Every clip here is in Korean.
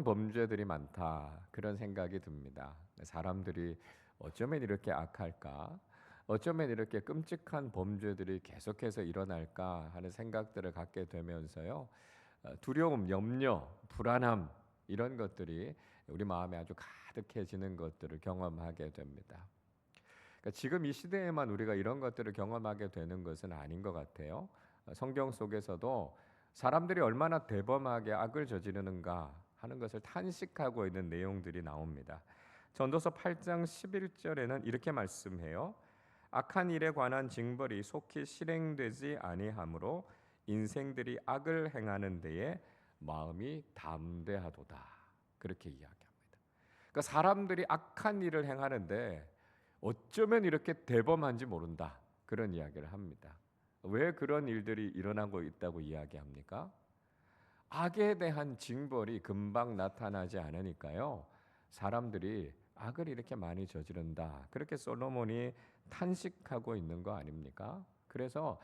두려운 범죄들이 많다, 그런 생각이 듭니다. 사람들이 어쩌면 이렇게 악할까? 어쩌면 이렇게 끔찍한 범죄들이 계속해서 일어날까 하는 생각들을 갖게 되면서요. 두려움, 염려, 불안함, 이런 것들이 우리 마음에 아주 가득해지는 것들을 경험하게 됩니다. 그러니까 지금 이 시대에만 우리가 이런 것들을 경험하게 되는 것은 아닌 것 같아요. 성경 속에서도 사람들이 얼마나 대범하게 악을 저지르는가 하는 것을 탄식하고 있는 내용들이 나옵니다. 전도서 8장 11절에는 이렇게 말씀해요. 악한 일에 관한 징벌이 속히 실행되지 아니하므로 인생들이 악을 행하는 데에 마음이 담대하도다. 그렇게 이야기합니다. 그러니까 사람들이 악한 일을 행하는데 어쩌면 이렇게 대범한지 모른다, 그런 이야기를 합니다. 왜 그런 일들이 일어나고 있다고 이야기합니까? 악에 대한 징벌이 금방 나타나지 않으니까요. 사람들이 악을 이렇게 많이 저지른다, 그렇게 솔로몬이 탄식하고 있는 거 아닙니까? 그래서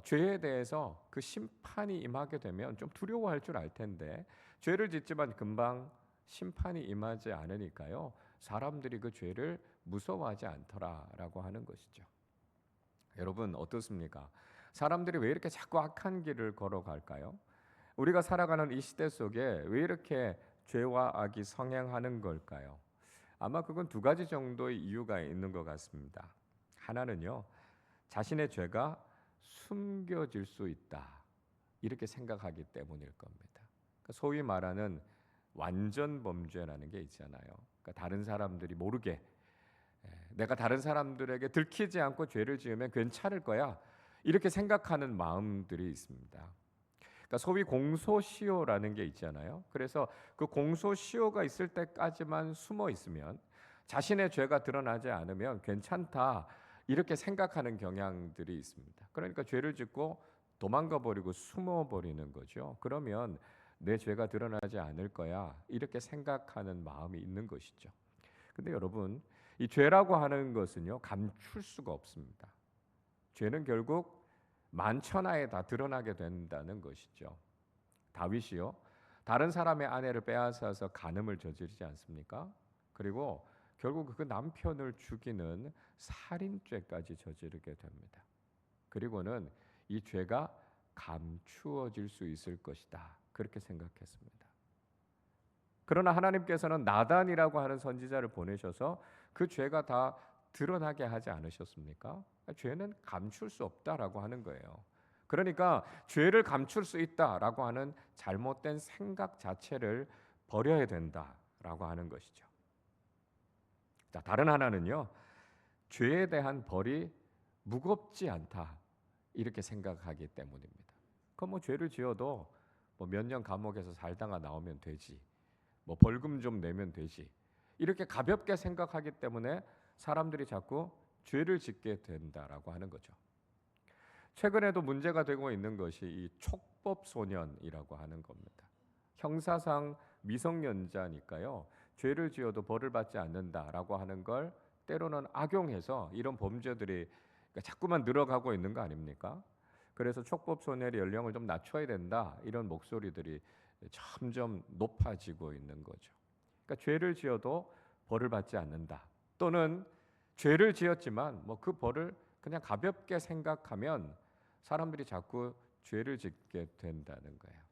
죄에 대해서 그 심판이 임하게 되면 좀 두려워할 줄 알 텐데, 죄를 짓지만 금방 심판이 임하지 않으니까요. 사람들이 그 죄를 무서워하지 않더라라고 하는 것이죠. 여러분 어떻습니까? 사람들이 왜 이렇게 자꾸 악한 길을 걸어갈까요? 우리가 살아가는 이 시대 속에 왜 이렇게 죄와 악이 성행하는 걸까요? 아마 그건 두 가지 정도의 이유가 있는 것 같습니다. 하나는요, 자신의 죄가 숨겨질 수 있다, 이렇게 생각하기 때문일 겁니다. 소위 말하는 완전 범죄라는 게 있잖아요. 그러니까 다른 사람들이 모르게, 내가 다른 사람들에게 들키지 않고 죄를 지으면 괜찮을 거야, 이렇게 생각하는 마음들이 있습니다. 그러니까 소위 공소시효라는 게 있잖아요. 그래서 그 공소시효가 있을 때까지만 숨어 있으면, 자신의 죄가 드러나지 않으면 괜찮다, 이렇게 생각하는 경향들이 있습니다. 그러니까 죄를 짓고 도망가 버리고 숨어 버리는 거죠. 그러면 내 죄가 드러나지 않을 거야, 이렇게 생각하는 마음이 있는 것이죠. 근데 여러분, 이 죄라고 하는 것은요, 감출 수가 없습니다. 죄는 결국 만천하에 다 드러나게 된다는 것이죠. 다윗이요, 다른 사람의 아내를 빼앗아서 간음을 저지르지 않습니까? 그리고 결국 그 남편을 죽이는 살인죄까지 저지르게 됩니다. 그리고는 이 죄가 감추어질 수 있을 것이다, 그렇게 생각했습니다. 그러나 하나님께서는 나단이라고 하는 선지자를 보내셔서 그 죄가 다 드러나게 하지 않으셨습니까? 죄는 감출 수 없다라고 하는 거예요. 그러니까 죄를 감출 수 있다라고 하는 잘못된 생각 자체를 버려야 된다라고 하는 것이죠. 자, 다른 하나는요, 죄에 대한 벌이 무겁지 않다, 이렇게 생각하기 때문입니다. 그럼 뭐 죄를 지어도 뭐 몇 년 감옥에서 살다가 나오면 되지, 뭐 벌금 좀 내면 되지, 이렇게 가볍게 생각하기 때문에 사람들이 자꾸 죄를 짓게 된다라고 하는 거죠. 최근에도 문제가 되고 있는 것이 이 촉법 소년이라고 하는 겁니다. 형사상 미성년자니까요, 죄를 지어도 벌을 받지 않는다라고 하는 걸 때로는 악용해서 이런 범죄들이 자꾸만 늘어가고 있는 거 아닙니까? 그래서 촉법 소년의 연령을 좀 낮춰야 된다, 이런 목소리들이 점점 높아지고 있는 거죠. 그러니까 죄를 지어도 벌을 받지 않는다, 또는 죄를 지었지만 뭐 그 벌을 그냥 가볍게 생각하면 사람들이 자꾸 죄를 짓게 된다는 거예요.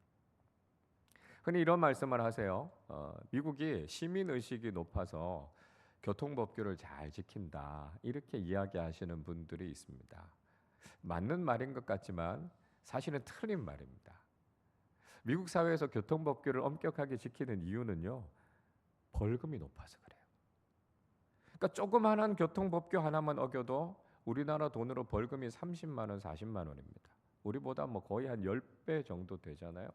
흔히 이런 말씀을 하세요. 미국이 시민 의식이 높아서 교통법규를 잘 지킨다, 이렇게 이야기하시는 분들이 있습니다. 맞는 말인 것 같지만 사실은 틀린 말입니다. 미국 사회에서 교통법규를 엄격하게 지키는 이유는요, 벌금이 높아서 그래요. 그러니까 조그마한 교통법규 하나만 어겨도 우리나라 돈으로 벌금이 30만 원, 40만 원입니다. 우리보다 뭐 거의 한 10배 정도 되잖아요.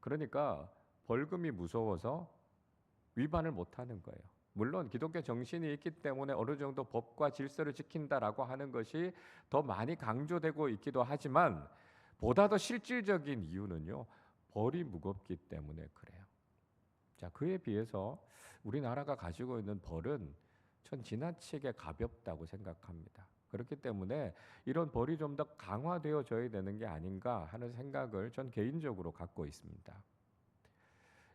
그러니까 벌금이 무서워서 위반을 못하는 거예요. 물론 기독교 정신이 있기 때문에 어느 정도 법과 질서를 지킨다라고 하는 것이 더 많이 강조되고 있기도 하지만, 보다 더 실질적인 이유는요, 벌이 무겁기 때문에 그래요. 자, 그에 비해서 우리나라가 가지고 있는 벌은 전 지나치게 가볍다고 생각합니다. 그렇기 때문에 이런 벌이 좀 더 강화되어져야 되는 게 아닌가 하는 생각을 전 개인적으로 갖고 있습니다.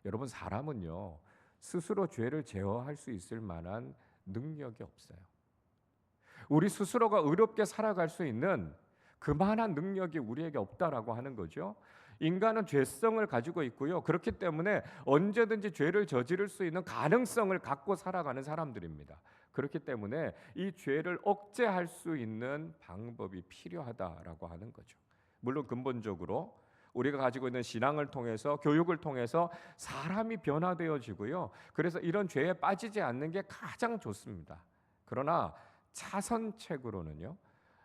여러분, 사람은요 스스로 죄를 제어할 수 있을 만한 능력이 없어요. 우리 스스로가 의롭게 살아갈 수 있는 그만한 능력이 우리에게 없다라고 하는 거죠. 인간은 죄성을 가지고 있고요. 그렇기 때문에 언제든지 죄를 저지를 수 있는 가능성을 갖고 살아가는 사람들입니다. 그렇기 때문에 이 죄를 억제할 수 있는 방법이 필요하다라고 하는 거죠. 물론 근본적으로 우리가 가지고 있는 신앙을 통해서, 교육을 통해서 사람이 변화되어지고요. 그래서 이런 죄에 빠지지 않는 게 가장 좋습니다. 그러나 차선책으로는요,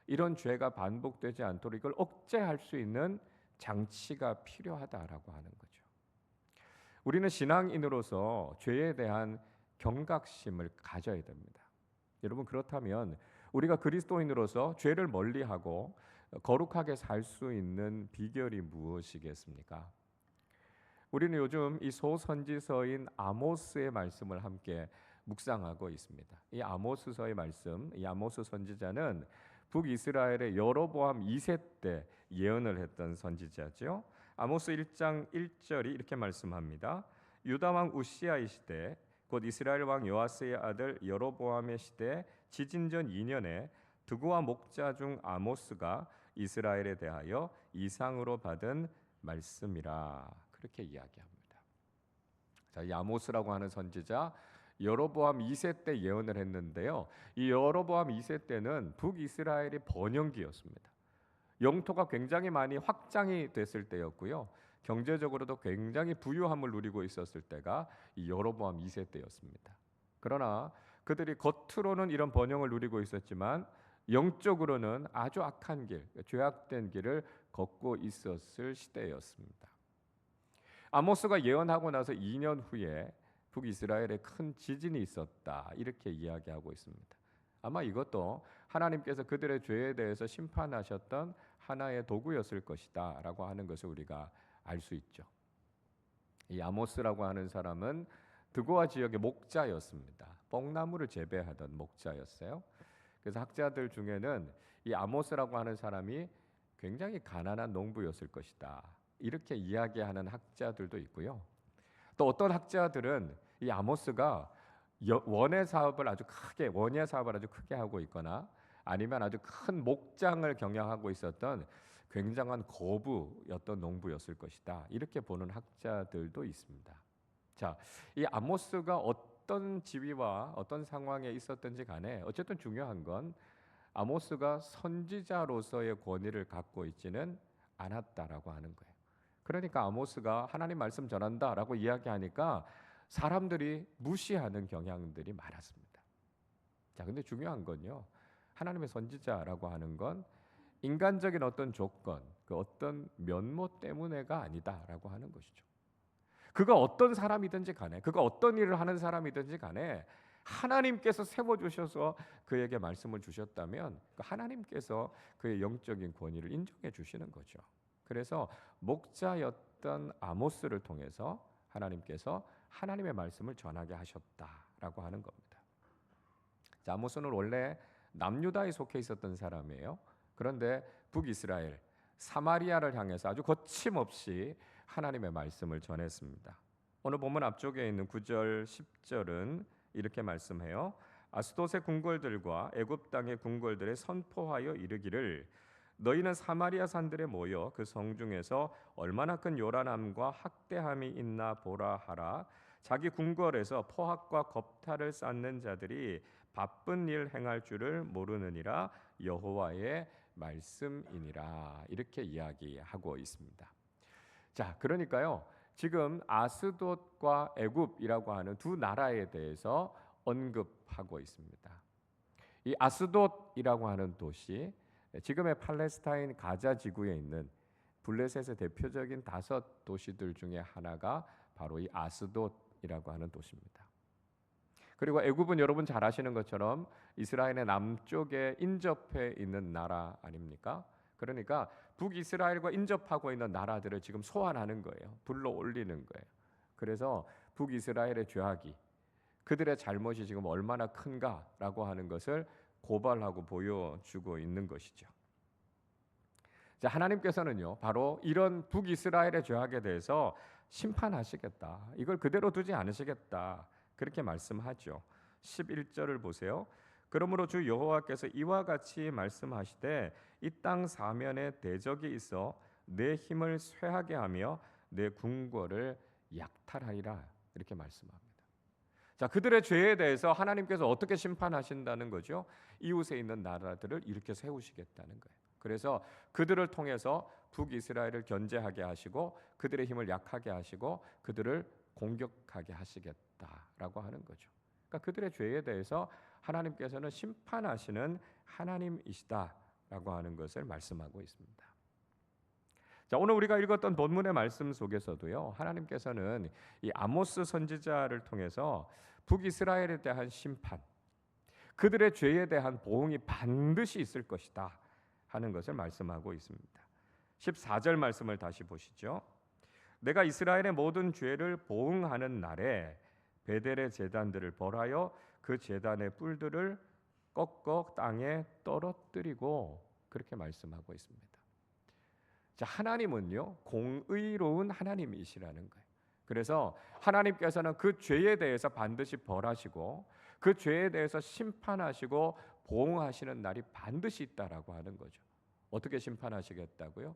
이런 죄가 반복되지 않도록 이걸 억제할 수 있는 장치가 필요하다라고 하는 거죠. 우리는 신앙인으로서 죄에 대한 경각심을 가져야 됩니다. 여러분, 그렇다면 우리가 그리스도인으로서 죄를 멀리하고 거룩하게 살 수 있는 비결이 무엇이겠습니까? 우리는 요즘 이 소선지서인 아모스의 말씀을 함께 묵상하고 있습니다. 이 아모스서의 말씀, 이 아모스 선지자는 북이스라엘의 여로보암 2세 때 예언을 했던 선지자죠. 아모스 1장 1절이 이렇게 말씀합니다. 유다 왕 우시아의 시대, 곧 이스라엘 왕 요아스의 아들 여로보암의 시대 지진전 2년에 드고와 목자 중 아모스가 이스라엘에 대하여 이상으로 받은 말씀이라, 그렇게 이야기합니다. 자, 이 아모스라고 하는 선지자 여로보암 2세 때 예언을 했는데요. 이 여로보암 2세 때는 북이스라엘이 번영기였습니다. 영토가 굉장히 많이 확장이 됐을 때였고요. 경제적으로도 굉장히 부유함을 누리고 있었을 때가 이 여로보암 2세 때였습니다. 그러나 그들이 겉으로는 이런 번영을 누리고 있었지만 영적으로는 아주 악한 길, 죄악된 길을 걷고 있었을 시대였습니다. 아모스가 예언하고 나서 2년 후에 북이스라엘에 큰 지진이 있었다, 이렇게 이야기하고 있습니다. 아마 이것도 하나님께서 그들의 죄에 대해서 심판하셨던 하나의 도구였을 것이다 라고 하는 것을 우리가 알 수 있죠. 이 아모스라고 하는 사람은 드고아 지역의 목자였습니다. 뽕나무를 재배하던 목자였어요. 그래서 학자들 중에는 이 아모스라고 하는 사람이 굉장히 가난한 농부였을 것이다, 이렇게 이야기하는 학자들도 있고요. 또 어떤 학자들은 이 아모스가 원예 사업을 아주 크게 하고 있거나 아니면 아주 큰 목장을 경영하고 있었던 굉장한 거부였던 농부였을 것이다, 이렇게 보는 학자들도 있습니다. 자, 이 아모스가 어떤 지위와 어떤 상황에 있었든지 간에 어쨌든 중요한 건 아모스가 선지자로서의 권위를 갖고 있지는 않았다라고 하는 거예요. 그러니까 아모스가 하나님 말씀 전한다라고 이야기하니까 사람들이 무시하는 경향들이 많았습니다. 자, 근데 중요한 건요, 하나님의 선지자라고 하는 건 인간적인 어떤 조건, 그 어떤 면모 때문에가 아니다라고 하는 것이죠. 그가 어떤 사람이든지 간에, 그가 어떤 일을 하는 사람이든지 간에 하나님께서 세워주셔서 그에게 말씀을 주셨다면 하나님께서 그의 영적인 권위를 인정해 주시는 거죠. 그래서 목자였던 아모스를 통해서 하나님께서 하나님의 말씀을 전하게 하셨다라고 하는 겁니다. 자, 아모스는 원래 남유다에 속해 있었던 사람이에요. 그런데 북이스라엘 사마리아를 향해서 아주 거침없이 하나님의 말씀을 전했습니다. 오늘 본문 앞쪽에 있는 9절 10절은 이렇게 말씀해요. 아스돗의 궁궐들과 애굽 땅의 궁궐들에 선포하여 이르기를 너희는 사마리아 산들에 모여 그 성중에서 얼마나 큰 요란함과 학대함이 있나 보라 하라. 자기 궁궐에서 포학과 겁탈을 쌓는 자들이 바쁜 일 행할 줄을 모르느니라. 여호와의 말씀이니라. 이렇게 이야기하고 있습니다. 자, 그러니까요, 지금 아스돗과 애굽이라고 하는 두 나라에 대해서 언급하고 있습니다. 이 아스돗이라고 하는 도시, 지금의 팔레스타인 가자 지구에 있는 블레셋의 대표적인 5도시들 중에 하나가 바로 이 아스돗이라고 하는 도시입니다. 그리고 애굽은 여러분 잘 아시는 것처럼 이스라엘의 남쪽에 인접해 있는 나라 아닙니까? 그러니까 북이스라엘과 인접하고 있는 나라들을 지금 소환하는 거예요. 불러 올리는 거예요. 그래서 북이스라엘의 죄악이, 그들의 잘못이 지금 얼마나 큰가라고 하는 것을 고발하고 보여주고 있는 것이죠. 자, 하나님께서는요, 바로 이런 북이스라엘의 죄악에 대해서 심판하시겠다. 이걸 그대로 두지 않으시겠다. 그렇게 말씀하죠. 11절을 보세요. 그러므로 주 여호와께서 이와 같이 말씀하시되 이 땅 사면에 대적이 있어 내 힘을 쇠하게 하며 내 궁궐을 약탈하리라. 이렇게 말씀합니다. 자, 그들의 죄에 대해서 하나님께서 어떻게 심판하신다는 거죠? 이웃에 있는 나라들을 일으켜 세우시겠다는 거예요. 그래서 그들을 통해서 북이스라엘을 견제하게 하시고 그들의 힘을 약하게 하시고 그들을 공격하게 하시겠다라고 하는 거죠. 그러니까 그들의 죄에 대해서 하나님께서는 심판하시는 하나님이시다라고 하는 것을 말씀하고 있습니다. 자, 오늘 우리가 읽었던 본문의 말씀 속에서도요, 하나님께서는 이 아모스 선지자를 통해서 북이스라엘에 대한 심판, 그들의 죄에 대한 보응이 반드시 있을 것이다 하는 것을 말씀하고 있습니다. 14절 말씀을 다시 보시죠. 내가 이스라엘의 모든 죄를 보응하는 날에 베델의 제단들을 벌하여 그 제단의 뿔들을 꺾어 땅에 떨어뜨리고, 그렇게 말씀하고 있습니다. 자, 하나님은요, 공의로운 하나님이시라는 거예요. 그래서 하나님께서는 그 죄에 대해서 반드시 벌하시고 그 죄에 대해서 심판하시고 보응하시는 날이 반드시 있다라고 하는 거죠. 어떻게 심판하시겠다고요?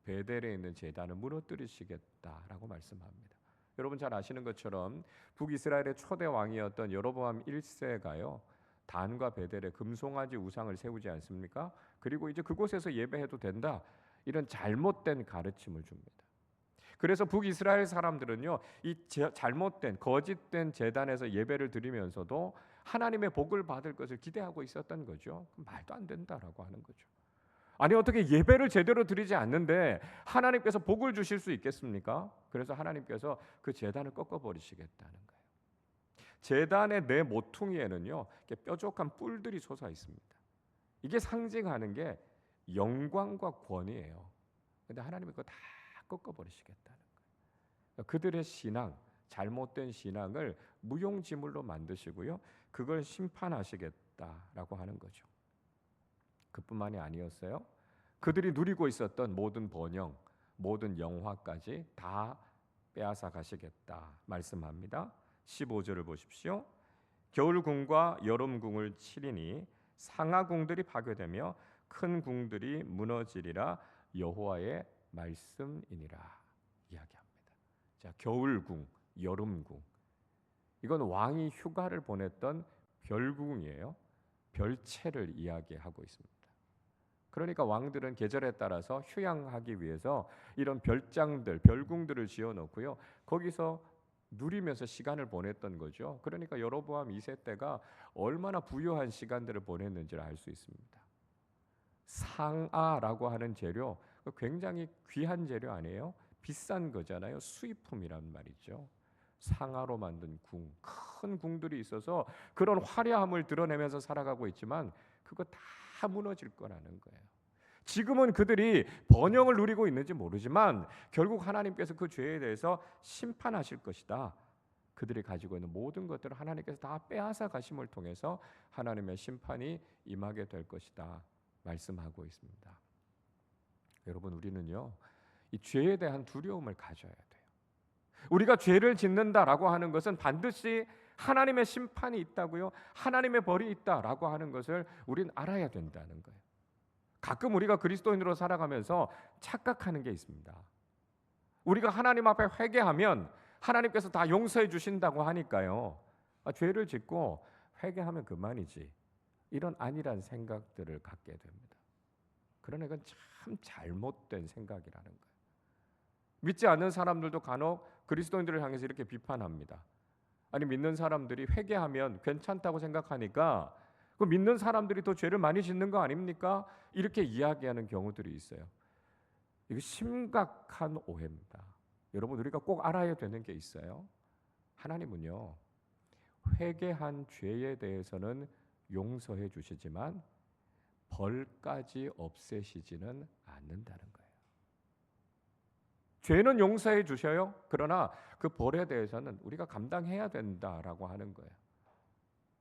베델에 있는 제단을 무너뜨리시겠다라고 말씀합니다. 여러분 잘 아시는 것처럼 북이스라엘의 초대 왕이었던 여로보암 1세가요, 단과 베델에 금송아지 우상을 세우지 않습니까? 그리고 이제 그곳에서 예배해도 된다, 이런 잘못된 가르침을 줍니다. 그래서 북이스라엘 사람들은요, 이 잘못된 거짓된 제단에서 예배를 드리면서도 하나님의 복을 받을 것을 기대하고 있었던 거죠. 말도 안 된다라고 하는 거죠. 아니, 어떻게 예배를 제대로 드리지 않는데 하나님께서 복을 주실 수 있겠습니까? 그래서 하나님께서 그 제단을 꺾어버리시겠다는 거예요. 제단의 네 모퉁이에는요, 뾰족한 뿔들이 솟아 있습니다. 이게 상징하는 게 영광과 권위예요. 근데 하나님이 그거 다 꺾어버리시겠다는 거예요. 그들의 신앙, 잘못된 신앙을 무용지물로 만드시고요, 그걸 심판하시겠다라고 하는 거죠. 그뿐만이 아니었어요. 그들이 누리고 있었던 모든 번영, 모든 영화까지 다 빼앗아 가시겠다 말씀합니다. 15절을 보십시오. 겨울궁과 여름궁을 치리니 상하궁들이 파괴되며 큰 궁들이 무너지리라. 여호와의 말씀이니라 이야기합니다. 자, 겨울궁, 여름궁, 이건 왕이 휴가를 보냈던 별궁이에요. 별채를 이야기하고 있습니다. 그러니까 왕들은 계절에 따라서 휴양하기 위해서 이런 별장들, 별궁들을 지어놓고요, 거기서 누리면서 시간을 보냈던 거죠. 그러니까 여로보암 2세 때가 얼마나 부유한 시간들을 보냈는지를 알 수 있습니다. 상아라고 하는 재료, 굉장히 귀한 재료 아니에요? 비싼 거잖아요. 수입품이란 말이죠. 상아로 만든 궁, 큰 궁들이 있어서 그런 화려함을 드러내면서 살아가고 있지만 그거 다 무너질 거라는 거예요. 지금은 그들이 번영을 누리고 있는지 모르지만 결국 하나님께서 그 죄에 대해서 심판하실 것이다. 그들이 가지고 있는 모든 것들을 하나님께서 다 빼앗아 가심을 통해서 하나님의 심판이 임하게 될 것이다 말씀하고 있습니다. 여러분, 우리는요, 이 죄에 대한 두려움을 가져야 돼요. 우리가 죄를 짓는다라고 하는 것은 반드시 하나님의 심판이 있다고요, 하나님의 벌이 있다라고 하는 것을 우리는 알아야 된다는 거예요. 가끔 우리가 그리스도인으로 살아가면서 착각하는 게 있습니다. 우리가 하나님 앞에 회개하면 하나님께서 다 용서해 주신다고 하니까요, 죄를 짓고 회개하면 그만이지, 이런 안일한 생각들을 갖게 됩니다. 그러나 이건 참 잘못된 생각이라는 거예요. 믿지 않는 사람들도 간혹 그리스도인들을 향해서 이렇게 비판합니다. 아니, 믿는 사람들이 회개하면 괜찮다고 생각하니까 그 믿는 사람들이 더 죄를 많이 짓는 거 아닙니까? 이렇게 이야기하는 경우들이 있어요. 이거 심각한 오해입니다. 여러분, 우리가 꼭 알아야 되는 게 있어요. 하나님은요, 회개한 죄에 대해서는 용서해 주시지만 벌까지 없애시지는 않는다는 거예요. 죄는 용서해 주셔요. 그러나 그 벌에 대해서는 우리가 감당해야 된다라고 하는 거예요.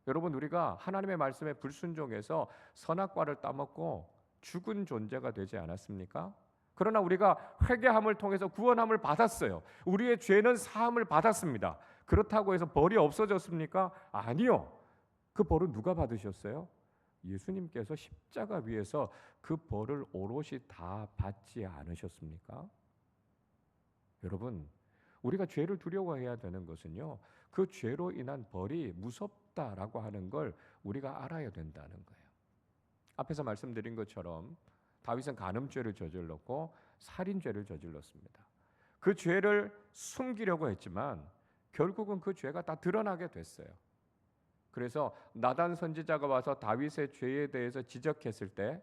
여러분, 우리가 하나님의 말씀에 불순종해서 선악과를 따먹고 죽은 존재가 되지 않았습니까? 그러나 우리가 회개함을 통해서 구원함을 받았어요. 우리의 죄는 사함을 받았습니다. 그렇다고 해서 벌이 없어졌습니까? 아니요. 그 벌은 누가 받으셨어요? 예수님께서 십자가 위에서 그 벌을 오롯이 다 받지 않으셨습니까? 여러분, 우리가 죄를 두려워해야 되는 것은요, 그 죄로 인한 벌이 무섭다라고 하는 걸 우리가 알아야 된다는 거예요. 앞에서 말씀드린 것처럼 다윗은 간음죄를 저질렀고 살인죄를 저질렀습니다. 그 죄를 숨기려고 했지만 결국은 그 죄가 다 드러나게 됐어요. 그래서 나단 선지자가 와서 다윗의 죄에 대해서 지적했을 때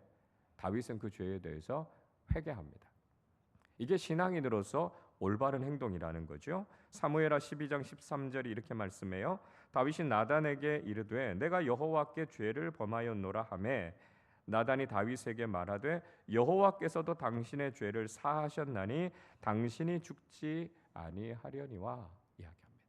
다윗은 그 죄에 대해서 회개합니다. 이게 신앙인으로서 올바른 행동이라는 거죠. 사무엘하 12장 13절이 이렇게 말씀해요. 다윗이 나단에게 이르되 내가 여호와께 죄를 범하였노라 하매 나단이 다윗에게 말하되 여호와께서도 당신의 죄를 사하셨나니 당신이 죽지 아니하려니와 이야기합니다.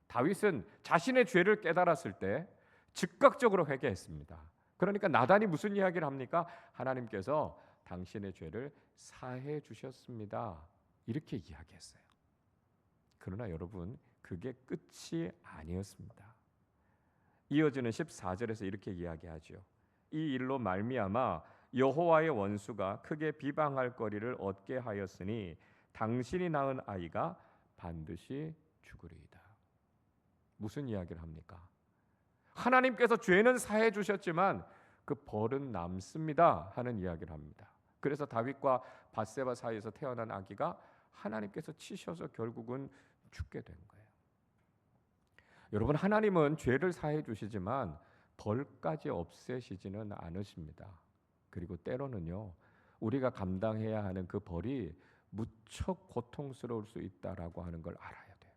다윗은 자신의 죄를 깨달았을 때 즉각적으로 회개했습니다. 그러니까 나단이 무슨 이야기를 합니까? 하나님께서 당신의 죄를 사해 주셨습니다. 이렇게 이야기했어요. 그러나 여러분, 그게 끝이 아니었습니다. 이어지는 14절에서 이렇게 이야기하죠. 이 일로 말미암아 여호와의 원수가 크게 비방할 거리를 얻게 하였으니 당신이 낳은 아이가 반드시 죽으리이다. 무슨 이야기를 합니까? 하나님께서 죄는 사해 주셨지만 그 벌은 남습니다 하는 이야기를 합니다. 그래서 다윗과 밧세바 사이에서 태어난 아기가 하나님께서 치셔서 결국은 죽게 된 거예요. 여러분, 하나님은 죄를 사해 주시지만 벌까지 없애시지는 않으십니다. 그리고 때로는요, 우리가 감당해야 하는 그 벌이 무척 고통스러울 수 있다라고 하는 걸 알아야 돼요.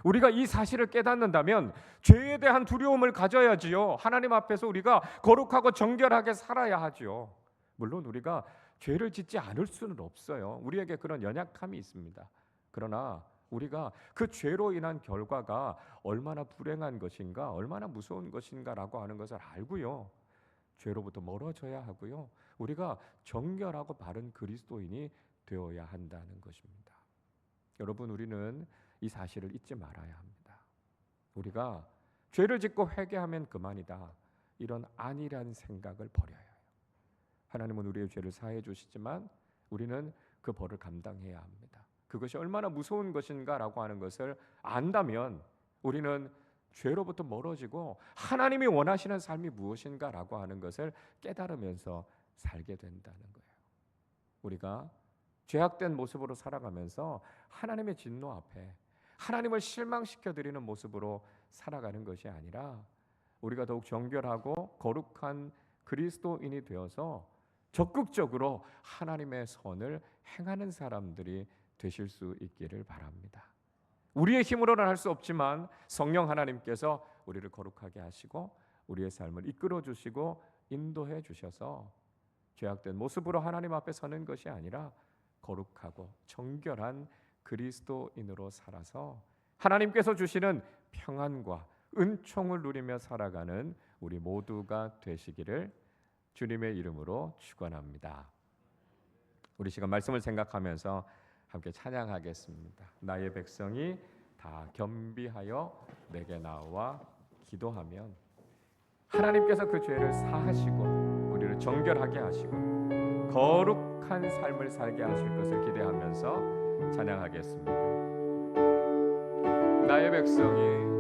우리가 이 사실을 깨닫는다면 죄에 대한 두려움을 가져야지요. 하나님 앞에서 우리가 거룩하고 정결하게 살아야 하죠. 물론 우리가 죄를 짓지 않을 수는 없어요. 우리에게 그런 연약함이 있습니다. 그러나 우리가 그 죄로 인한 결과가 얼마나 불행한 것인가, 얼마나 무서운 것인가라고 하는 것을 알고요, 죄로부터 멀어져야 하고요, 우리가 정결하고 바른 그리스도인이 되어야 한다는 것입니다. 여러분, 우리는 이 사실을 잊지 말아야 합니다. 우리가 죄를 짓고 회개하면 그만이다, 이런 안일한 생각을 버려야 해요. 하나님은 우리의 죄를 사해 주시지만 우리는 그 벌을 감당해야 합니다. 그것이 얼마나 무서운 것인가라고 하는 것을 안다면 우리는 죄로부터 멀어지고 하나님이 원하시는 삶이 무엇인가라고 하는 것을 깨달으면서 살게 된다는 거예요. 우리가 죄악된 모습으로 살아가면서 하나님의 진노 앞에 하나님을 실망시켜 드리는 모습으로 살아가는 것이 아니라 우리가 더욱 정결하고 거룩한 그리스도인이 되어서 적극적으로 하나님의 선을 행하는 사람들이 되실 수 있기를 바랍니다. 우리의 힘으로는 할 수 없지만 성령 하나님께서 우리를 거룩하게 하시고 우리의 삶을 이끌어 주시고 인도해 주셔서 죄악된 모습으로 하나님 앞에 서는 것이 아니라 거룩하고 정결한 그리스도인으로 살아서 하나님께서 주시는 평안과 은총을 누리며 살아가는 우리 모두가 되시기를 주님의 이름으로 축원합니다. 우리 시간 말씀을 생각하면서 함께 찬양하겠습니다. 나의 백성이 다 겸비하여 내게 나와 기도하면 하나님께서 그 죄를 사하시고 우리를 정결하게 하시고 거룩한 삶을 살게 하실 것을 기대하면서 찬양하겠습니다. 나의 백성이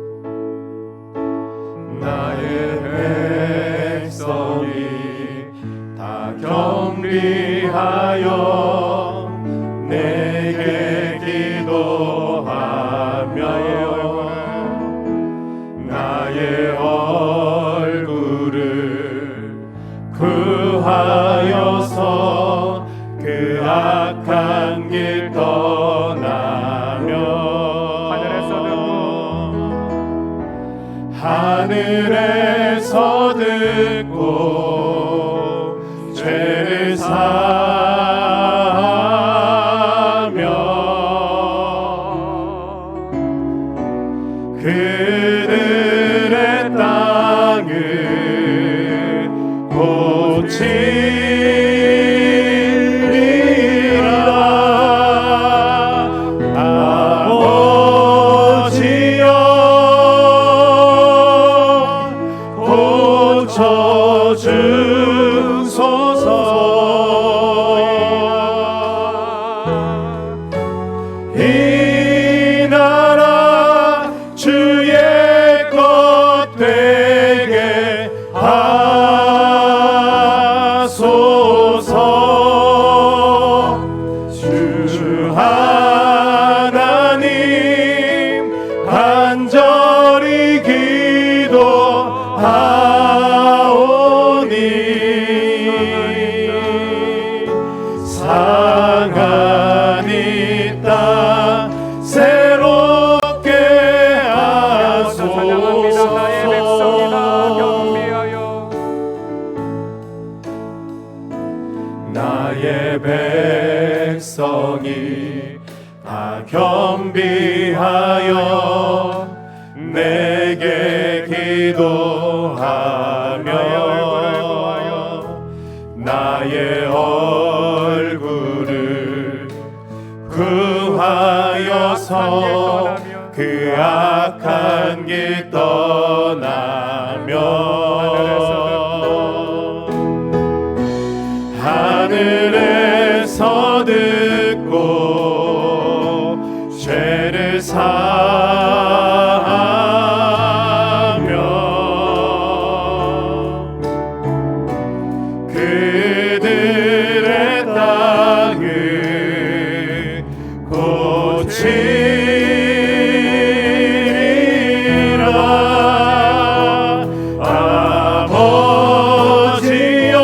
다 겸비하여 내게 기도하며 나의 얼굴을 구하여서 그 악한 길 떠나며 하늘에서 듣고 죄를 그들의 땅을 고치리 길 떠나며 하늘에서 듣고 죄를 사하며 그들의 땅을 고치리라. 아버지여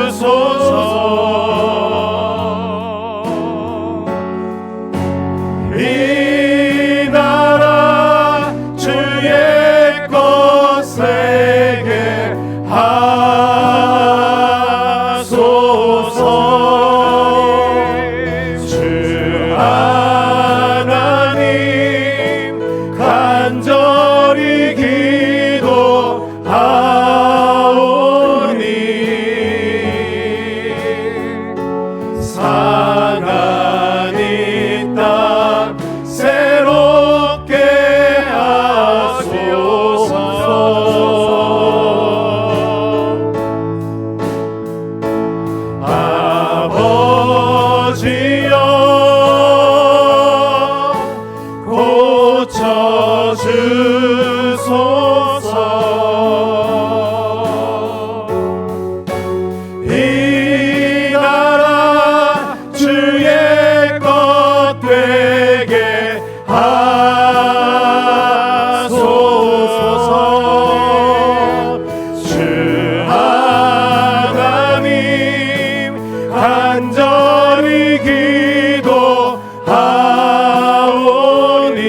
고쳐주소서. 이 나라 주의 것에게 하소서. 주 하나님 간절히 기도하오니 상한 이 땅 새롭게 하소서. 아버지여 고쳐주소서. 이 나라 주의 것 되게 하소서. 주 하나님 간절히 기도하오니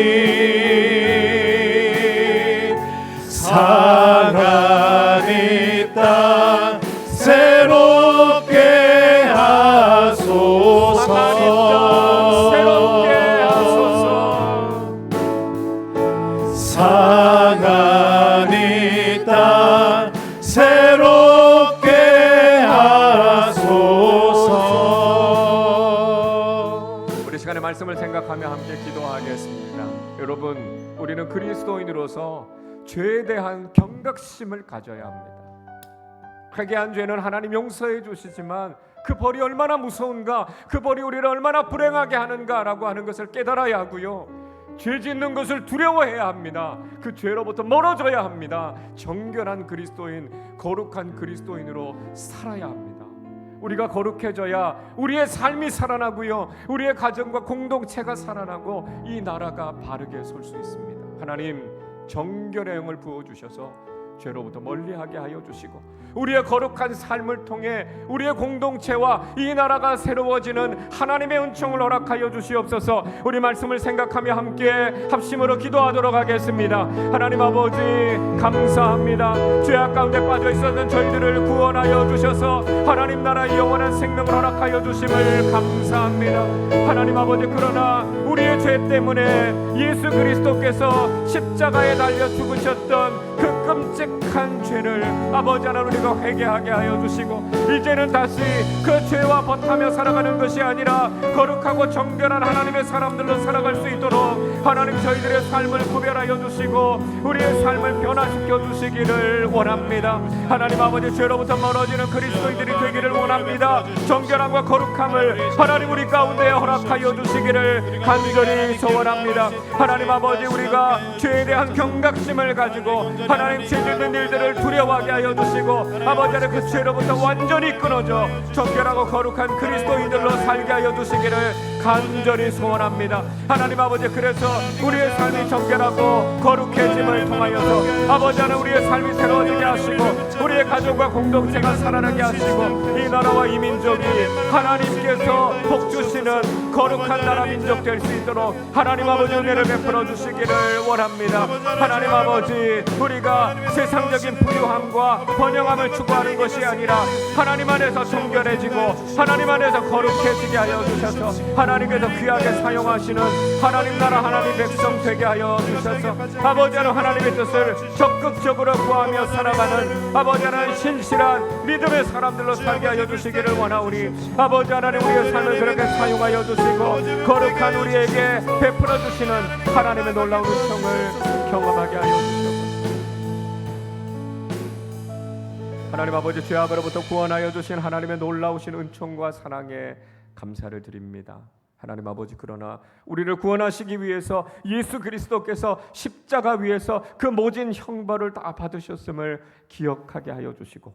상한 이 땅 새롭게 하소서. 상한 이 땅 새롭게 하소서. 우리 시간의 말씀을 생각하며 함께 기도하겠습니다. 여러분, 우리는 그리스도인으로서 죄에 대한 경각심을 가져야 합니다. 회개한 죄는 하나님 용서해 주시지만 그 벌이 얼마나 무서운가, 그 벌이 우리를 얼마나 불행하게 하는가라고 하는 것을 깨달아야 하고요, 죄 짓는 것을 두려워해야 합니다. 그 죄로부터 멀어져야 합니다. 정결한 그리스도인, 거룩한 그리스도인으로 살아야 합니다. 우리가 거룩해져야 우리의 삶이 살아나고요, 우리의 가정과 공동체가 살아나고 이 나라가 바르게 설 수 있습니다. 하나님, 정결의 영을 부어주셔서 죄로부터 멀리하게 하여 주시고 우리의 거룩한 삶을 통해 우리의 공동체와 이 나라가 새로워지는 하나님의 은총을 허락하여 주시옵소서. 우리 말씀을 생각하며 함께 합심으로 기도하도록 하겠습니다. 하나님 아버지, 감사합니다. 죄악 가운데 빠져 있었는 저희들을 구원하여 주셔서 하나님 나라의 영원한 생명을 허락하여 주심을 감사합니다. 하나님 아버지, 그러나 우리의 죄 때문에 예수 그리스도께서 십자가에 달려 죽으셨던 그 끔찍한 죄를 아버지 하나님 우리가 회개하게 하여 주시고 이제는 다시 그 죄와 버타며 살아가는 것이 아니라 거룩하고 정결한 하나님의 사람들로 살아갈 수 있도록 하나님 저희들의 삶을 구별하여 주시고 우리의 삶을 변화시켜 주시기를 원합니다. 하나님 아버지, 죄로부터 멀어지는 그리스도인들이 되기를 원합니다. 정결함과 거룩함을 하나님 우리 가운데 허락하여 주시기를 간절히 소원합니다. 하나님 아버지, 우리가 죄에 대한 경각심을 가지고 하나님 죄 짓는 일들을 두려워하게 하여 주시고 아버지 하나님 그 죄로부터 완전히 끊어져 정결하고 거룩한 그리스도인들로 살게 하여 주시기를 간절히 소원합니다. 하나님 아버지, 그래서 우리의 삶이 정결하고 거룩해짐을 통하여서 아버지 하나님 우리의 삶이 새로워지게 하시고 우리의 가족과 공동체가 살아나게 하시고 이 나라와 이 민족이 하나님께서 복 주시는 거룩한 나라 민족 될 수 있도록 하나님 아버지 은혜를 베풀어 주시기를 원합니다. 하나님 아버지, 우리가 세상적인 부유함과 번영함을 추구하는 것이 아니라 하나님 안에서 정결해지고 하나님 안에서 거룩해지게 하여 주셔서 하나님 하나님께서 귀하게 사용하시는 하나님 나라 하나님 백성 되게 하여 주셔서 아버지 하나님 하나님의 뜻을 적극적으로 구하며 살아가는 아버지 하나님 신실한 믿음의 사람들로 살게 하여 주시기를 원하오니 아버지 하나님 우리의 삶을 그렇게 사용하여 주시고 거룩한 우리에게 베풀어 주시는 하나님의 놀라운 은총을 경험하게 하여 주시옵소서. 하나님 아버지 죄 악으로부터 구원하여 주신 하나님의 놀라우신 은총과 사랑에 감사를 드립니다. 하나님 아버지 그러나 우리를 구원하시기 위해서 예수 그리스도께서 십자가 위에서 그 모진 형벌을 다 받으셨음을 기억하게 하여 주시고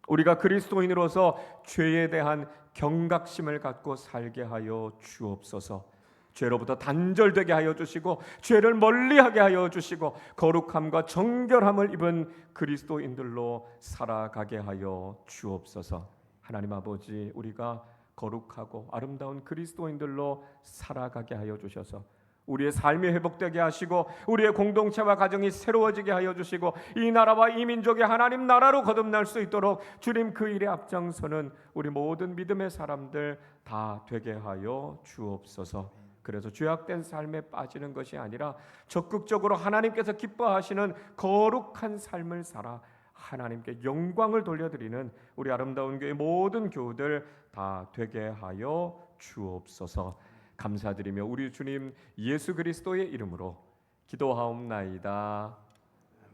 우리가 그리스도인으로서 죄에 대한 경각심을 갖고 살게 하여 주옵소서. 죄로부터 단절되게 하여 주시고 죄를 멀리하게 하여 주시고 거룩함과 정결함을 입은 그리스도인들로 살아가게 하여 주옵소서. 하나님 아버지 우리가 거룩하고 아름다운 그리스도인들로 살아가게 하여 주셔서 우리의 삶이 회복되게 하시고 우리의 공동체와 가정이 새로워지게 하여 주시고 이 나라와 이 민족이 하나님 나라로 거듭날 수 있도록 주님 그 일에 앞장서는 우리 모든 믿음의 사람들 다 되게 하여 주옵소서. 그래서 죄악된 삶에 빠지는 것이 아니라 적극적으로 하나님께서 기뻐하시는 거룩한 삶을 살아 하나님께 영광을 돌려드리는 우리 아름다운 교회 모든 교우들 다 되게 하여 주옵소서. 감사드리며 우리 주님 예수 그리스도의 이름으로 기도하옵나이다.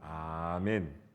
아멘.